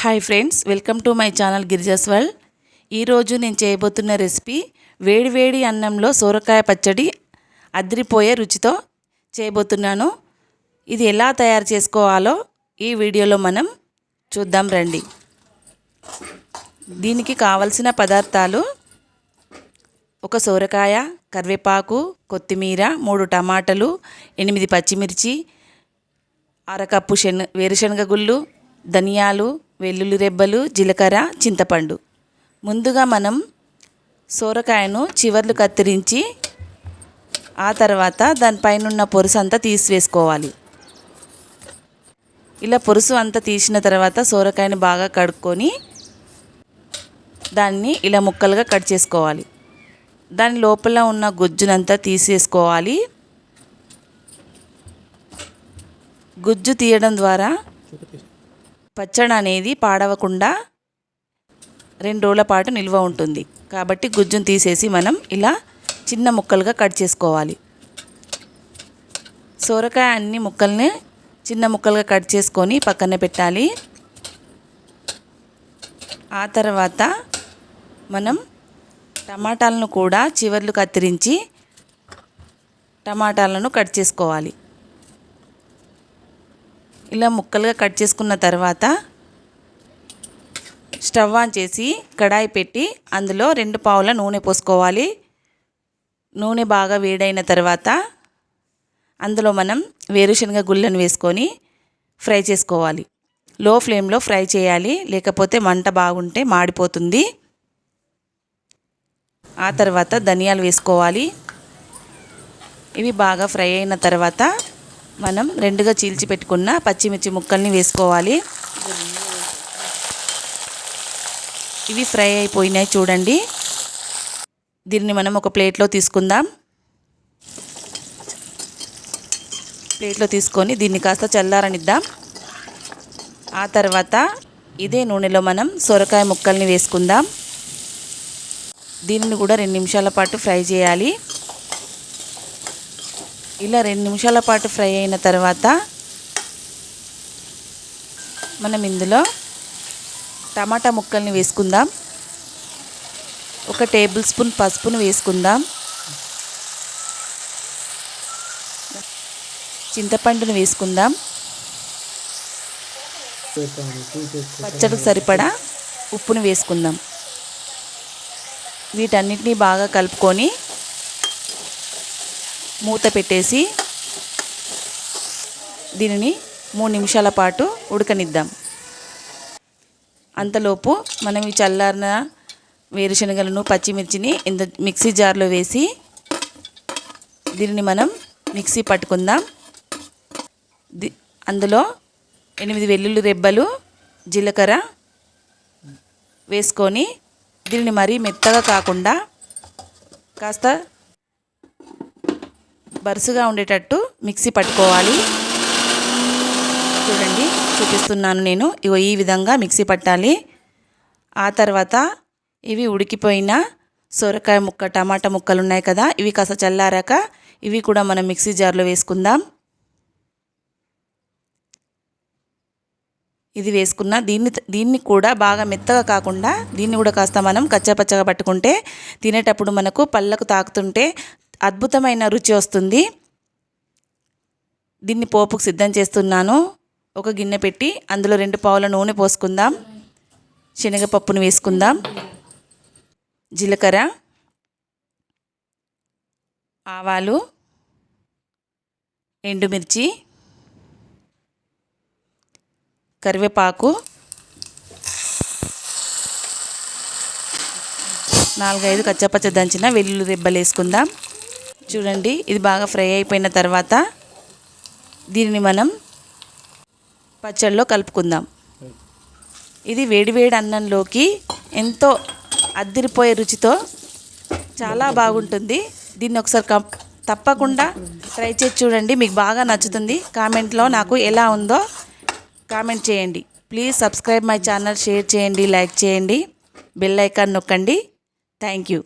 Hi friends, welcome to my channel Girija's world. ఈరోజు నేను చేయబోతున్న రెసిపీ వేడి అన్నంలో సొరకాయ పచ్చడి అదిరిపోయే రుచితో చేయబోతున్నాను. ఇది ఎలా తయారు చేసుకోవాలో ఈ వీడియోలో మనం చూద్దాం రండి. దీనికి కావలసిన పదార్థాలు: ఒక సొరకాయ, కరివేపాకు, కొత్తిమీర, 3 టమాటాలు, 8 పచ్చిమిర్చి, అరకప్పు వేరుశనగ గుళ్ళు, ధనియాలు, వెల్లుల్లి రెబ్బలు, జీలకర్ర, చింతపండు. ముందుగా మనం సొరకాయను చివర్లు కత్తిరించి ఆ తర్వాత దానిపైన ఉన్న పొరుసు అంతా తీసివేసుకోవాలి. ఇలా పొరుసు అంతా తీసిన తర్వాత సొరకాయను బాగా కడుక్కొని దాన్ని ఇలా ముక్కలుగా కట్ చేసుకోవాలి. దాని లోపల ఉన్న గుజ్జునంతా తీసేసుకోవాలి. గుజ్జు తీయడం ద్వారా పచ్చడి అనేది పాడవకుండా 2 రోజుల పాటు నిల్వ ఉంటుంది. కాబట్టి గుజ్జును తీసేసి మనం ఇలా చిన్న ముక్కలుగా కట్ చేసుకోవాలి. సొరకాయ అన్ని ముక్కల్ని చిన్న ముక్కలుగా కట్ చేసుకొని పక్కన పెట్టాలి. ఆ తర్వాత మనం టమాటాలను కూడా చివర్లు కత్తిరించి టమాటాలను కట్ చేసుకోవాలి. ఇలా ముక్కలుగా కట్ చేసుకున్న తర్వాత స్టవ్ ఆన్ చేసి కడాయి పెట్టి అందులో 2 పావుల నూనె పోసుకోవాలి. నూనె బాగా వేడైన తర్వాత అందులో మనం వేరుశనగ గుళ్ళను వేసుకొని ఫ్రై చేసుకోవాలి. లో ఫ్లేమ్లో ఫ్రై చేయాలి, లేకపోతే మంట బాగుంటే మాడిపోతుంది. ఆ తర్వాత ధనియాలు వేసుకోవాలి. ఇవి బాగా ఫ్రై అయిన తర్వాత మనం 2గా చీల్చి పెట్టుకున్న పచ్చిమిర్చి ముక్కల్ని వేసుకోవాలి. ఇవి ఫ్రై అయిపోయినాయి చూడండి. దీన్ని మనం ఒక ప్లేట్లో తీసుకుందాం. ప్లేట్లో తీసుకొని దీన్ని కాస్త చల్లారనిద్దాం. ఆ తర్వాత ఇదే నూనెలో మనం సొరకాయ ముక్కల్ని వేసుకుందాం. దీనిని కూడా 2 నిమిషాల పాటు ఫ్రై చేయాలి. ఇలా 2 నిమిషాల పాటు ఫ్రై అయిన తర్వాత మనం ఇందులో టమాటా ముక్కల్ని వేసుకుందాం. 1 టేబుల్ స్పూన్ పసుపును వేసుకుందాం. చింతపండును వేసుకుందాం. పచ్చడికి సరిపడా ఉప్పును వేసుకుందాం. వీటన్నిటినీ బాగా కలుపుకొని మూత పెట్టేసి దీనిని 3 నిమిషాల పాటు ఉడకనిద్దాం. అంతలోపు మనం ఈ చల్లారిన వేరుశనగలను, పచ్చిమిర్చిని మిక్సీ జార్లో వేసి దీనిని మనం మిక్సీ పట్టుకుందాం. అందులో 8 వెల్లుల్లి రెబ్బలు, జీలకర్ర వేసుకొని దీనిని మరీ మెత్తగా కాకుండా కాస్త బరుసుగా ఉండేటట్టు మిక్సీ పట్టుకోవాలి. చూడండి, చూపిస్తున్నాను నేను. ఈ విధంగా మిక్సీ పట్టాలి. ఆ తర్వాత ఇవి ఉడికిపోయిన సొరకాయ ముక్క, టమాటా ముక్కలు ఉన్నాయి కదా, ఇవి కాస్త చల్లారాక ఇవి కూడా మనం మిక్సీ జార్లో వేసుకుందాం. ఇది వేసుకున్న దీన్ని కూడా బాగా మెత్తగా కాకుండా దీన్ని కూడా కాస్త మనం కచ్చాపచ్చగా పట్టుకుంటే తినేటప్పుడు మనకు పళ్ళకు తాకుతుంటే అద్భుతమైన రుచి వస్తుంది. దీన్ని పోపుకు సిద్ధం చేస్తున్నాను. ఒక గిన్నె పెట్టి అందులో 2 పావుల నూనె పోసుకుందాం. శనగపప్పును వేసుకుందాం. జీలకర్ర, ఆవాలు, ఎండుమిర్చి, కరివేపాకు, 4-5 కచ్చపచ్చ దంచిన వెల్లుల్లి రెబ్బలు వేసుకుందాం. చూడండి, ఇది బాగా ఫ్రై అయిపోయిన తర్వాత దీనిని మనం పచ్చడిలో కలుపుకుందాం. ఇది వేడివేడి అన్నంలోకి ఎంతో అద్దిరిపోయే రుచితో చాలా బాగుంటుంది. దీన్ని ఒకసారి తప్పకుండా ట్రై చేసి చూడండి, మీకు బాగా నచ్చుతుంది. కామెంట్లో నాకు ఎలా ఉందో కామెంట్ చేయండి. Please subscribe my channel, share చేయండి, లైక్ చేయండి, బెల్ ఐకాన్ నొక్కండి. Thank you.